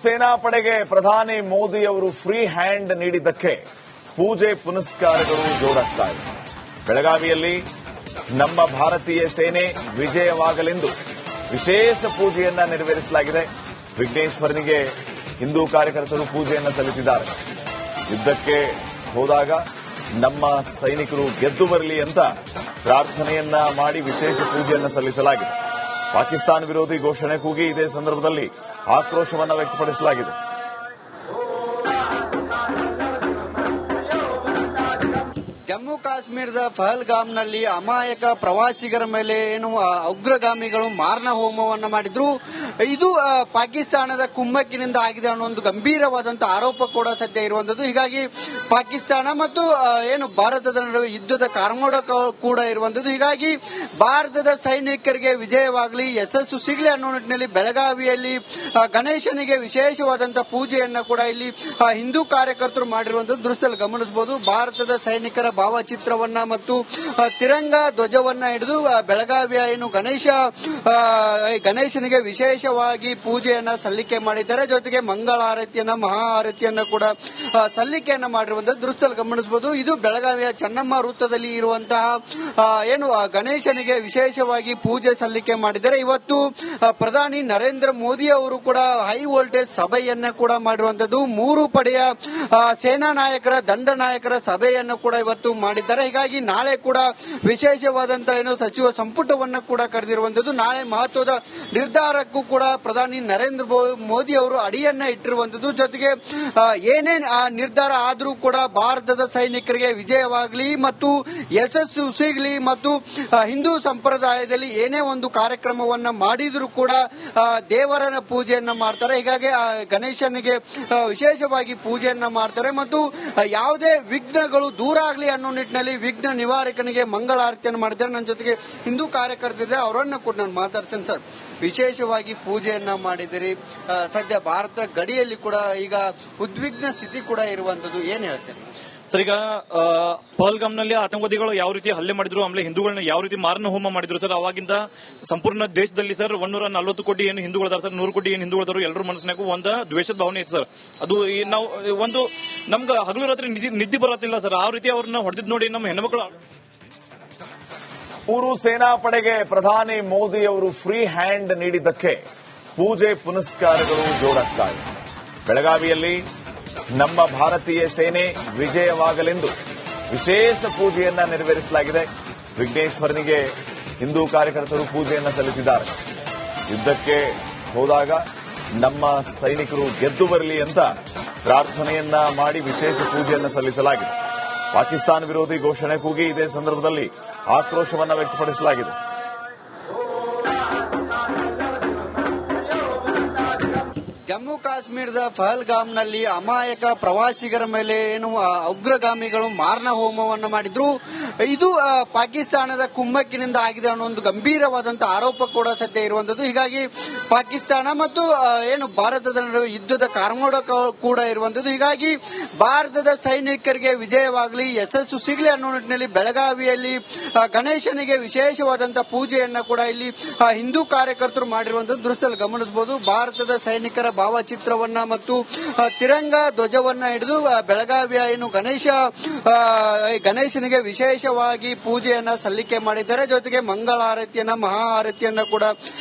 ಸೇನಾಪಡೆಗೆ ಪ್ರಧಾನಿ ಮೋದಿ ಅವರು free hand ನೀಡಿದ್ದಕ್ಕೆ ಪೂಜೆ ಪುನಸ್ಕಾರಗಳು ಜೋರಾಗ್ತಾ ಇವೆ. ಬೆಳಗಾವಿಯಲ್ಲಿ ನಮ್ಮ ಭಾರತೀಯ ಸೇನೆ ವಿಜಯವಾಗಲೆಂದು ವಿಶೇಷ ಪೂಜೆಯನ್ನ ನೆರವೇರಿಸಲಾಗಿದೆ. ವಿಘ್ನೇಶ್ವರನಿಗೆ ಹಿಂದೂ ಕಾರ್ಯಕರ್ತರು ಪೂಜೆಯನ್ನ ಸಲ್ಲಿಸಿದ್ದಾರೆ. ಯುದ್ಧಕ್ಕೆ ಹೋದಾಗ ನಮ್ಮ ಸೈನಿಕರು ಗೆದ್ದು ಬರಲಿ ಅಂತ ಪ್ರಾರ್ಥನೆಯನ್ನ ಮಾಡಿ ವಿಶೇಷ ಪೂಜೆಯನ್ನ ಸಲ್ಲಿಸಲಾಗಿದೆ. ಪಾಕಿಸ್ತಾನ ವಿರೋಧಿ ಘೋಷಣೆ ಕೂಗಿ ಇದೇ ಸಂದರ್ಭದಲ್ಲಿ ಆಕ್ರೋಶವನ್ನು ವ್ಯಕ್ತಪಡಿಸಲಾಗಿದೆ. ಜಮ್ಮು ಕಾಶ್ಮೀರದ ಪಹಲ್ಗಾಮ್ನಲ್ಲಿ ಅಮಾಯಕ ಪ್ರವಾಸಿಗರ ಮೇಲೆ ಉಗ್ರಗಾಮಿಗಳು ಮಾರಣ ಹೋಮವನ್ನು ಮಾಡಿದ್ರು. ಇದು ಪಾಕಿಸ್ತಾನದ ಕುಮ್ಮಕ್ಕಿನಿಂದ ಆಗಿದೆ ಅನ್ನೋ ಒಂದು ಗಂಭೀರವಾದಂತಹ ಆರೋಪ ಕೂಡ ಸದ್ಯ ಇರುವಂತದ್ದು. ಹೀಗಾಗಿ ಪಾಕಿಸ್ತಾನ ಮತ್ತು ಭಾರತದ ನಡುವೆ ಯುದ್ಧದ ಕಾರ್ಮೋಡ ಕೂಡ ಇರುವಂತದ್ದು. ಹೀಗಾಗಿ ಭಾರತದ ಸೈನಿಕರಿಗೆ ವಿಜಯವಾಗಲಿ, ಯಶಸ್ಸು ಸಿಗಲಿ ಅನ್ನೋ ನಿಟ್ಟಿನಲ್ಲಿ ಬೆಳಗಾವಿಯಲ್ಲಿ ಗಣೇಶನಿಗೆ ವಿಶೇಷವಾದಂತಹ ಪೂಜೆಯನ್ನ ಕೂಡ ಇಲ್ಲಿ ಹಿಂದೂ ಕಾರ್ಯಕರ್ತರು ಮಾಡಿರುವಂತದ್ದು ದೃಶ್ಯದಲ್ಲಿ ಗಮನಿಸಬಹುದು. ಭಾರತದ ಸೈನಿಕರ ಭಾವಚಿತ್ರವನ್ನ ಮತ್ತು ತಿರಂಗ ಧ್ವಜವನ್ನ ಹಿಡಿದು ಬೆಳಗಾವಿಯ ಗಣೇಶನಿಗೆ ವಿಶೇಷವಾಗಿ ಪೂಜೆಯನ್ನ ಸಲ್ಲಿಕೆ ಮಾಡಿದ್ದಾರೆ. ಜೊತೆಗೆ ಮಂಗಳಾರತಿಯನ್ನ, ಮಹಾಆರತಿಯನ್ನ ಕೂಡ ಸಲ್ಲಿಕೆಯನ್ನ ಮಾಡಿರುವಂತಹ ದೃಶ್ಯದಲ್ಲಿ ಗಮನಿಸಬಹುದು. ಇದು ಬೆಳಗಾವಿಯ ಚೆನ್ನಮ್ಮ ವೃತ್ತದಲ್ಲಿ ಇರುವಂತಹ ಗಣೇಶನಿಗೆ ವಿಶೇಷವಾಗಿ ಪೂಜೆ ಸಲ್ಲಿಕೆ ಮಾಡಿದ್ದಾರೆ. ಇವತ್ತು ಪ್ರಧಾನಿ ನರೇಂದ್ರ ಮೋದಿ ಅವರು ಕೂಡ ಹೈ ವೋಲ್ಟೇಜ್ ಸಭೆಯನ್ನ ಕೂಡ ಮಾಡಿರುವಂತದ್ದು. ಮೂರು ಪಡೆಯ ಸೇನಾ ನಾಯಕರ, ದಂಡ ನಾಯಕರ ಸಭೆಯನ್ನು ಕೂಡ ಇವತ್ತು ಮಾಡಿದ್ದಾರೆ. ಹೀಗಾಗಿ ನಾಳೆ ಕೂಡ ವಿಶೇಷವಾದಂತಹ ಸಚಿವ ಸಂಪುಟವನ್ನು ಕೂಡ ಕರೆದಿರುವಂತದ್ದು. ನಾಳೆ ಮಹತ್ವದ ನಿರ್ಧಾರಕ್ಕೂ ಕೂಡ ಪ್ರಧಾನಿ ನರೇಂದ್ರ ಮೋದಿ ಅವರು ಅಡಿಯನ್ನ ಇಟ್ಟಿರುವಂತದ್ದು. ಜೊತೆಗೆ ಏನೇನ್ ನಿರ್ಧಾರ ಆದರೂ ಕೂಡ ಭಾರತದ ಸೈನಿಕರಿಗೆ ವಿಜಯವಾಗಲಿ ಮತ್ತು ಯಶಸ್ಸು ಸಿಗಲಿ ಮತ್ತು ಹಿಂದೂ ಸಂಪ್ರದಾಯದಲ್ಲಿ ಏನೇ ಒಂದು ಕಾರ್ಯಕ್ರಮವನ್ನ ಮಾಡಿದರೂ ಕೂಡ ದೇವರನ ಪೂಜೆಯನ್ನ ಮಾಡ್ತಾರೆ. ಹೀಗಾಗಿ ಗಣೇಶನಿಗೆ ವಿಶೇಷವಾಗಿ ಪೂಜೆಯನ್ನ ಮಾಡ್ತಾರೆ ಮತ್ತು ಯಾವುದೇ ವಿಘ್ನಗಳು ದೂರ ಆಗಲಿ ಅನ್ನೋ ನಿಟ್ಟಿನಲ್ಲಿ ವಿಘ್ನ ನಿವಾರಕನಿಗೆ ಮಂಗಳಾರತಿಯನ್ನು ಮಾಡಿದ್ದಾರೆ. ನನ್ನ ಜೊತೆಗೆ ಹಿಂದೂ ಕಾರ್ಯಕರ್ತರಿದ್ದಾರೆ, ಅವರನ್ನ ಕೂಡ ನಾನು ಮಾತಾಡ್ತೇನೆ. ಸರ್, ವಿಶೇಷವಾಗಿ ಪೂಜೆಯನ್ನ ಮಾಡಿದಿರಿ. ಸದ್ಯ ಭಾರತ ಗಡಿಯಲ್ಲಿ ಕೂಡ ಈಗ ಉದ್ವಿಗ್ನ ಸ್ಥಿತಿ ಕೂಡ ಇರುವಂತದ್ದು, ಏನ್ ಹೇಳ್ತೇನೆ ಸರ್? ಈಗ ಪಹಲ್ಗಾಮ್ನಲ್ಲಿ ಆತಂಕವಾದಿಗಳು ಯಾವ ರೀತಿ ಹಲ್ಲೆ ಮಾಡಿದ್ರು, ಆಮೇಲೆ ಹಿಂದೂಗಳನ್ನ ಯಾವ ರೀತಿ ಮಾರಣ ಹೋಮ ಮಾಡಿದ್ರು ಸರ್, ಅವಾಗಿಂದ ಸಂಪೂರ್ಣ ದೇಶದಲ್ಲಿ ಸರ್ 140 ಕೋಟಿ ಏನು ಹಿಂದೂಗಳದಾರ ಸರ್, 100 ಕೋಟಿ ಏನು ಹಿಂದೂಗಳದಾರು, ಎಲ್ಲರ ಮನಸ್ಸಿನಾಗೂ ಒಂದು ದ್ವೇಷದ ಭಾವನೆ ಐತೆ ಸರ್. ಅದು ನಾವು ಒಂದು ನಮ್ಗೆ ಹಗಲು ರಾತ್ರಿ ನಿದ್ದೆ ಬರತ್ತಿಲ್ಲ ಸರ್. ಆ ರೀತಿ ಅವ್ರನ್ನ ಹೊಡೆದಿದ್ ನೋಡಿ ನಮ್ಮ ಹೆಣ್ಮಕ್ಳು. ಸೇನಾಪಡೆಗೆ ಪ್ರಧಾನಿ ಮೋದಿ ಅವರು ಫ್ರೀ ಹ್ಯಾಂಡ್ ನೀಡಿದ್ದಕ್ಕೆ ಪೂಜೆ ಪುನಸ್ಕಾರಗಳು ಜೋರಾಗ್ತಾ ಇವೆ. ಬೆಳಗಾವಿಯಲ್ಲಿ ನಮ್ಮ ಭಾರತೀಯ ಸೇನೆ ವಿಜಯವಾಗಲೆಂದು ವಿಶೇಷ ಪೂಜೆಯನ್ನ ನೆರವೇರಿಸಲಾಗಿದೆ. ವಿಘ್ನೇಶ್ವರನಿಗೆ ಹಿಂದೂ ಕಾರ್ಯಕರ್ತರು ಪೂಜೆಯನ್ನ ಸಲ್ಲಿಸಿದ್ದಾರೆ. ಯುದ್ಧಕ್ಕೆ ಹೋದಾಗ ನಮ್ಮ ಸೈನಿಕರು ಗೆದ್ದು ಬರಲಿ ಅಂತ ಪ್ರಾರ್ಥನೆಯನ್ನ ಮಾಡಿ ವಿಶೇಷ ಪೂಜೆಯನ್ನ ಸಲ್ಲಿಸಲಾಗಿದೆ. ಪಾಕಿಸ್ತಾನ ವಿರೋಧಿ ಘೋಷಣೆ ಕೂಗಿ ಇದೇ ಸಂದರ್ಭದಲ್ಲಿ ಆಕ್ರೋಶವನ್ನು ವ್ಯಕ್ತಪಡಿಸಲಾಗಿದೆ. ಜಮ್ಮು ಕಾಶ್ಮೀರದ ಪಹಲ್ಗಾಮ್ನಲ್ಲಿ ಅಮಾಯಕ ಪ್ರವಾಸಿಗರ ಮೇಲೆ ಉಗ್ರಗಾಮಿಗಳು ಮಾರಣ ಹೋಮವನ್ನು ಮಾಡಿದ್ರು. ಇದು ಪಾಕಿಸ್ತಾನದ ಕುಮ್ಮಕ್ಕಿನಿಂದ ಆಗಿದೆ ಅನ್ನೋ ಒಂದು ಗಂಭೀರವಾದಂತಹ ಆರೋಪ ಕೂಡ ಸದ್ಯ ಇರುವಂತದ್ದು. ಹೀಗಾಗಿ ಪಾಕಿಸ್ತಾನ ಮತ್ತು ಭಾರತದ ನಡುವೆ ಯುದ್ಧದ ಕಾರ್ಮೋಡ ಕೂಡ ಇರುವಂತದ್ದು. ಹೀಗಾಗಿ ಭಾರತದ ಸೈನಿಕರಿಗೆ ವಿಜಯವಾಗಲಿ, ಯಶಸ್ಸು ಸಿಗಲಿ ಅನ್ನೋ ನಿಟ್ಟಿನಲ್ಲಿ ಬೆಳಗಾವಿಯಲ್ಲಿ ಗಣೇಶನಿಗೆ ವಿಶೇಷವಾದಂತಹ ಪೂಜೆಯನ್ನ ಕೂಡ ಇಲ್ಲಿ ಹಿಂದೂ ಕಾರ್ಯಕರ್ತರು ಮಾಡಿರುವಂತದ್ದು ದೃಶ್ಯದಲ್ಲಿ ಗಮನಿಸಬಹುದು. ಭಾರತದ ಸೈನಿಕರ ಭಾವಚಿತ್ರವನ್ನ ಮತ್ತು ತಿರಂಗ ಧ್ವಜವನ್ನ ಹಿಡಿದು ಬೆಳಗಾವಿಯ ಗಣೇಶನಿಗೆ ವಿಶೇಷವಾಗಿ ಪೂಜೆಯನ್ನ ಸಲ್ಲಿಕೆ ಮಾಡಿದ್ದಾರೆ. ಜೊತೆಗೆ ಮಂಗಳಾರತಿಯನ್ನ, ಮಹಾಆರತಿಯನ್ನ ಕೂಡ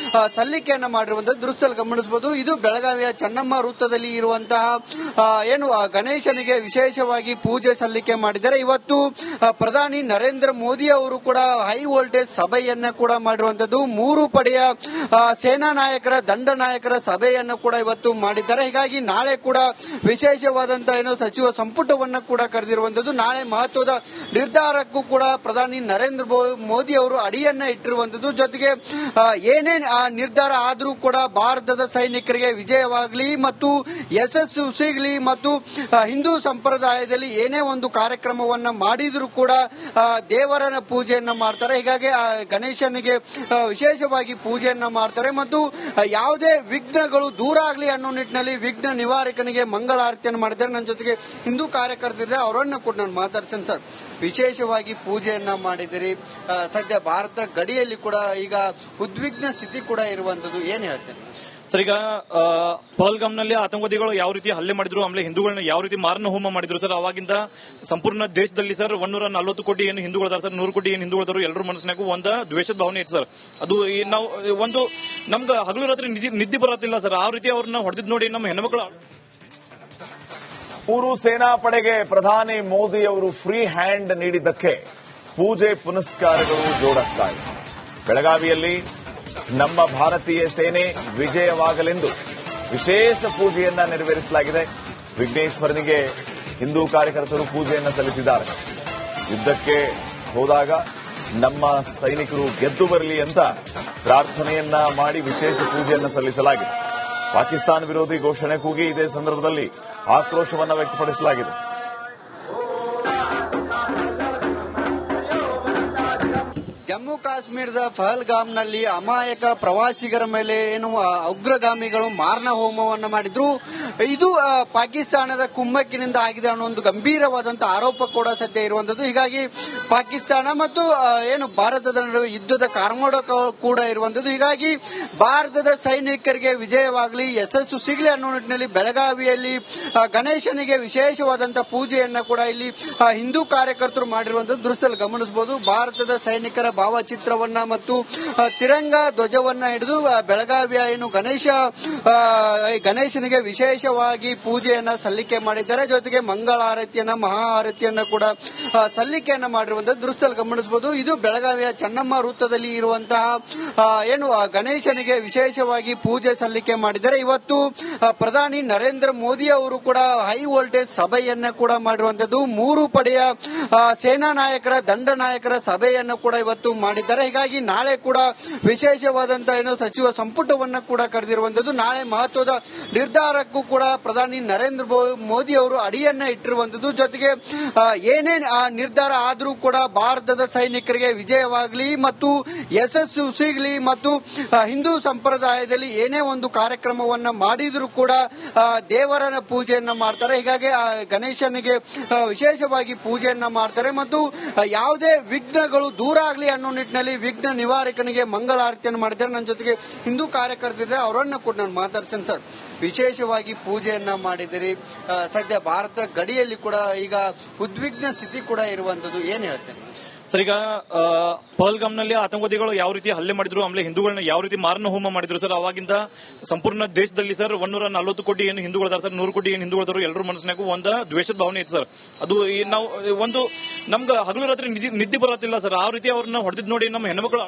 ಸಲ್ಲಿಕೆಯನ್ನ ಮಾಡಿರುವಂತಹ ದೃಶ್ಯದಲ್ಲಿ ಗಮನಿಸಬಹುದು. ಇದು ಬೆಳಗಾವಿಯ ಚೆನ್ನಮ್ಮ ವೃತ್ತದಲ್ಲಿ ಇರುವಂತಹ ಗಣೇಶನಿಗೆ ವಿಶೇಷವಾಗಿ ಪೂಜೆ ಸಲ್ಲಿಕೆ ಮಾಡಿದ್ದಾರೆ. ಇವತ್ತು ಪ್ರಧಾನಿ ನರೇಂದ್ರ ಮೋದಿ ಅವರು ಕೂಡ ಹೈ ವೋಲ್ಟೇಜ್ ಸಭೆಯನ್ನ ಕೂಡ ಮಾಡಿರುವಂತದ್ದು. ಮೂರು ಪಡೆಯ ಸೇನಾ ನಾಯಕರ, ದಂಡ ನಾಯಕರ ಸಭೆಯನ್ನು ಕೂಡ ಇವತ್ತು ಮಾಡಿದ್ದಾರೆ. ಹೀಗಾಗಿ ನಾಳೆ ಕೂಡ ವಿಶೇಷವಾದಂತಹ ಸಚಿವ ಸಂಪುಟವನ್ನು ಕೂಡ ಕರೆದಿರುವಂತದ್ದು. ನಾಳೆ ಮಹತ್ವದ ನಿರ್ಧಾರಕ್ಕೂ ಕೂಡ ಪ್ರಧಾನಿ ನರೇಂದ್ರ ಮೋದಿ ಅವರು ಅಡಿಯನ್ನ ಇಟ್ಟಿರುವಂತದ್ದು. ಜೊತೆಗೆ ಏನೇನ್ ನಿರ್ಧಾರ ಆದರೂ ಕೂಡ ಭಾರತದ ಸೈನಿಕರಿಗೆ ವಿಜಯವಾಗಲಿ ಮತ್ತು ಯಶಸ್ಸು ಸಿಗಲಿ ಮತ್ತು ಹಿಂದೂ ಸಂಪ್ರದಾಯದಲ್ಲಿ ಏನೇ ಒಂದು ಕಾರ್ಯಕ್ರಮವನ್ನ ಮಾಡಿದರೂ ಕೂಡ ದೇವರನ ಪೂಜೆಯನ್ನ ಮಾಡ್ತಾರೆ. ಹೀಗಾಗಿ ಗಣೇಶನಿಗೆ ವಿಶೇಷವಾಗಿ ಪೂಜೆಯನ್ನ ಮಾಡ್ತಾರೆ ಮತ್ತು ಯಾವುದೇ ವಿಘ್ನಗಳು ದೂರ ಆಗಲಿ ಅನ್ನೋ ನಿಟ್ಟಿನಲ್ಲಿ ವಿಘ್ನ ನಿವಾರಕನಿಗೆ ಮಂಗಳಾರತಿಯನ್ನು ಮಾಡಿದ್ದಾರೆ. ನನ್ನ ಜೊತೆಗೆ ಹಿಂದೂ ಕಾರ್ಯಕರ್ತರಿದ್ದಾರೆ, ಅವರನ್ನ ಕೂಡ ನಾನು ಮಾತಾಡ್ತೇನೆ. ಸರ್, ವಿಶೇಷವಾಗಿ ಪೂಜೆಯನ್ನ ಮಾಡಿದಿರಿ. ಸದ್ಯ ಭಾರತ ಗಡಿಯಲ್ಲಿ ಕೂಡ ಈಗ ಉದ್ವಿಗ್ನ ಸ್ಥಿತಿ ಕೂಡ ಇರುವಂತದ್ದು, ಏನ್ ಹೇಳ್ತೇನೆ? ಸರ್, ಈಗ ಪಹಲ್ಗಾಮ್ನಲ್ಲಿ ಆತಂಕವಾದಿಗಳು ಯಾವ ರೀತಿ ಹಲ್ಲೆ ಮಾಡಿದ್ರು, ಆಮೇಲೆ ಹಿಂದೂಗಳನ್ನ ಯಾವ ರೀತಿ ಮಾರಣ ಹೋಮ ಮಾಡಿದ್ರು ಸರ್, ಅವಾಗಿಂದ ಸಂಪೂರ್ಣ ದೇಶದಲ್ಲಿ ಸರ್ 140 ಕೋಟಿ ಏನು ಹಿಂದೂಗಳದಾರ ಸರ್, 100 ಕೋಟಿ ಏನು ಹಿಂದೂಗಳದಾರು ಎಲ್ಲರ ಮನಸ್ಸಿನಾಗೂ ಒಂದು ದ್ವೇಷದ ಭಾವನೆ ಐತೆ ಸರ್. ಅದು ನಾವು ಒಂದು ನಮ್ಗೆ ಹಗಲು ರಾತ್ರಿ ನಿದ್ದೆ ಬರತ್ತಿಲ್ಲ ಸರ್. ಆ ರೀತಿ ಅವ್ರನ್ನ ಹೊಡೆದಿದ್ ನೋಡಿ ನಮ್ಮ ಹೆಣ್ಮಕ್ಳು. ಮೂರು ಸೇನಾ ಪಡೆಗೆ ಪ್ರಧಾನಿ ಮೋದಿ ಅವರು ಫ್ರೀ ಹ್ಯಾಂಡ್ ನೀಡಿದ್ದಕ್ಕೆ ಪೂಜೆ ಪುನಸ್ಕಾರಗಳು ಜೋರಾಗ್ತಾ ಇವೆ. ಬೆಳಗಾವಿಯಲ್ಲಿ ನಮ್ಮ ಭಾರತೀಯ ಸೇನೆ ವಿಜಯವಾಗಲೆಂದು ವಿಶೇಷ ಪೂಜೆಯನ್ನ ನೆರವೇರಿಸಲಾಗಿದೆ. ವಿಘ್ನೇಶ್ವರನಿಗೆ ಹಿಂದೂ ಕಾರ್ಯಕರ್ತರು ಪೂಜೆಯನ್ನ ಸಲ್ಲಿಸಿದ್ದಾರೆ. ಯುದ್ಧಕ್ಕೆ ಹೋದಾಗ ನಮ್ಮ ಸೈನಿಕರು ಗೆದ್ದು ಬರಲಿ ಅಂತ ಪ್ರಾರ್ಥನೆಯನ್ನ ಮಾಡಿ ವಿಶೇಷ ಪೂಜೆಯನ್ನ ಸಲ್ಲಿಸಲಾಗಿದೆ. ಪಾಕಿಸ್ತಾನ ವಿರೋಧಿ ಘೋಷಣೆ ಕೂಗಿ ಇದೇ ಸಂದರ್ಭದಲ್ಲಿ ಆಕ್ರೋಶವನ್ನು ವ್ಯಕ್ತಪಡಿಸಲಾಗಿದೆ. ಜಮ್ಮು ಕಾಶ್ಮೀರದ ಪಹಲ್ಗಾಮ್ನಲ್ಲಿ ಅಮಾಯಕ ಪ್ರವಾಸಿಗರ ಮೇಲೆ ಏನು ಉಗ್ರಗಾಮಿಗಳು ಮಾರಣ ಹೋಮವನ್ನು ಮಾಡಿದ್ರು. ಇದು ಪಾಕಿಸ್ತಾನದ ಕುಮ್ಮಕ್ಕಿನಿಂದ ಆಗಿದೆ ಅನ್ನೋ ಒಂದು ಗಂಭೀರವಾದಂತಹ ಆರೋಪ ಕೂಡ ಸದ್ಯ ಇರುವಂತದ್ದು. ಹೀಗಾಗಿ ಪಾಕಿಸ್ತಾನ ಮತ್ತು ಏನು ಭಾರತದ ನಡುವೆ ಯುದ್ಧದ ಕಾರ್ಮೋಡ ಕೂಡ ಇರುವಂತದ್ದು. ಹೀಗಾಗಿ ಭಾರತದ ಸೈನಿಕರಿಗೆ ವಿಜಯವಾಗಲಿ, ಯಶಸ್ಸು ಸಿಗಲಿ ಅನ್ನೋ ನಿಟ್ಟಿನಲ್ಲಿ ಬೆಳಗಾವಿಯಲ್ಲಿ ಗಣೇಶನಿಗೆ ವಿಶೇಷವಾದಂತಹ ಪೂಜೆಯನ್ನ ಕೂಡ ಇಲ್ಲಿ ಹಿಂದೂ ಕಾರ್ಯಕರ್ತರು ಮಾಡಿರುವಂತದ್ದು ದೃಶ್ಯದಲ್ಲಿ ಗಮನಿಸಬಹುದು. ಭಾರತದ ಸೈನಿಕರ ಭಾವಚಿತ್ರವನ್ನ ಮತ್ತು ತಿರಂಗ ಧ್ವಜವನ್ನ ಹಿಡಿದು ಬೆಳಗಾವಿಯ ಏನು ಗಣೇಶನಿಗೆ ವಿಶೇಷವಾಗಿ ಪೂಜೆಯನ್ನ ಸಲ್ಲಿಕೆ ಮಾಡಿದ್ದಾರೆ. ಜೊತೆಗೆ ಮಂಗಳಾರತಿಯನ್ನ, ಮಹಾಆರತಿಯನ್ನ ಕೂಡ ಸಲ್ಲಿಕೆಯನ್ನ ಮಾಡಿರುವಂತಹ ದೃಶ್ಯದಲ್ಲಿ ಗಮನಿಸಬಹುದು. ಇದು ಬೆಳಗಾವಿಯ ಚೆನ್ನಮ್ಮ ವೃತ್ತದಲ್ಲಿ ಇರುವಂತಹ ಏನು ಗಣೇಶನಿಗೆ ವಿಶೇಷವಾಗಿ ಪೂಜೆ ಸಲ್ಲಿಕೆ ಮಾಡಿದ್ದಾರೆ. ಇವತ್ತು ಪ್ರಧಾನಿ ನರೇಂದ್ರ ಮೋದಿ ಅವರು ಕೂಡ ಹೈ ವೋಲ್ಟೇಜ್ ಸಭೆಯನ್ನ ಕೂಡ ಮಾಡಿರುವಂತದ್ದು. ಮೂರು ಪಡೆಯ ಸೇನಾ ನಾಯಕರ, ದಂಡ ನಾಯಕರ ಸಭೆಯನ್ನು ಕೂಡ ಇವತ್ತು ಮಾಡಿದ್ದಾರೆ. ಹೀಗಾಗಿ ನಾಳೆ ಕೂಡ ವಿಶೇಷವಾದಂತಹ ಏನು ಸಚಿವ ಸಂಪುಟವನ್ನ ಕೂಡ ಕರೆದಿರುವಂತದ್ದು. ನಾಳೆ ಮಹತ್ವದ ನಿರ್ಧಾರಕ್ಕೂ ಕೂಡ ಪ್ರಧಾನಿ ನರೇಂದ್ರ ಮೋದಿ ಅವರು ಅಡಿಯನ್ನ ಇಟ್ಟಿರುವಂತದ್ದು. ಜೊತೆಗೆ ಏನೇ ನಿರ್ಧಾರ ಆದರೂ ಕೂಡ ಭಾರತದ ಸೈನಿಕರಿಗೆ ವಿಜಯವಾಗಲಿ ಮತ್ತು ಯಶಸ್ಸು ಸಿಗಲಿ ಮತ್ತು ಹಿಂದೂ ಸಂಪ್ರದಾಯದಲ್ಲಿ ಏನೇ ಒಂದು ಕಾರ್ಯಕ್ರಮವನ್ನ ಮಾಡಿದರೂ ಕೂಡ ದೇವರ ಪೂಜೆಯನ್ನ ಮಾಡ್ತಾರೆ. ಹೀಗಾಗಿ ಗಣೇಶನಿಗೆ ವಿಶೇಷವಾಗಿ ಪೂಜೆಯನ್ನ ಮಾಡ್ತಾರೆ ಮತ್ತು ಯಾವುದೇ ವಿಘ್ನಗಳು ದೂರ ಆಗಲಿ ಅನ್ನೋ ನಿಟ್ಟಿನಲ್ಲಿ ವಿಘ್ನ ನಿವಾರಕನಿಗೆ ಮಂಗಳಾರತಿಯನ್ನು ಮಾಡಿದ್ದಾರೆ. ನನ್ನ ಜೊತೆಗೆ ಹಿಂದೂ ಕಾರ್ಯಕರ್ತರಿದ್ದಾರೆ, ಅವರನ್ನ ಕೂಡ ನಾನು ಮಾತಾಡ್ತೇನೆ. ಸರ್, ವಿಶೇಷವಾಗಿ ಪೂಜೆಯನ್ನ ಮಾಡಿದಿರಿ. ಸದ್ಯ ಭಾರತ ಗಡಿಯಲ್ಲಿ ಕೂಡ ಈಗ ಉದ್ವಿಗ್ನ ಸ್ಥಿತಿ ಕೂಡ ಇರುವಂತದ್ದು, ಏನ್ ಹೇಳ್ತೇನೆ ಸರ್? ಈಗ ಪಹಲ್ಗಾಮ್ನಲ್ಲಿ ಆತಂಕವಾದಿಗಳು ಯಾವ ರೀತಿ ಹಲ್ಲೆ ಮಾಡಿದ್ರು, ಆಮೇಲೆ ಹಿಂದೂಗಳನ್ನ ಯಾವ ರೀತಿ ಮಾರಣ ಹೋಮ ಮಾಡಿದ್ರು ಸರ್, ಅವಾಗಿಂದ ಸಂಪೂರ್ಣ ದೇಶದಲ್ಲಿ ಸರ್ 140 ಕೋಟಿ ಏನು ಹಿಂದೂಗಳದಾರ ಸರ್, 100 ಕೋಟಿ ಏನು ಹಿಂದೂಗಳದಾರು ಎಲ್ಲರ ಮನಸ್ಸಿನಾಗೂ ಒಂದು ದ್ವೇಷದ ಭಾವನೆ ಐತೆ ಸರ್. ಅದು ನಾವು ಒಂದು ನಮ್ಗೆ ಹಗಲು ರಾತ್ರಿ ನಿದ್ದೆ ಬರತ್ತಿಲ್ಲ ಸರ್. ಆ ರೀತಿ ಅವ್ರನ್ನ ಹೊಡೆದಿದ್ ನೋಡಿ ನಮ್ಮ ಹೆಣ್ಮಕ್ಳು.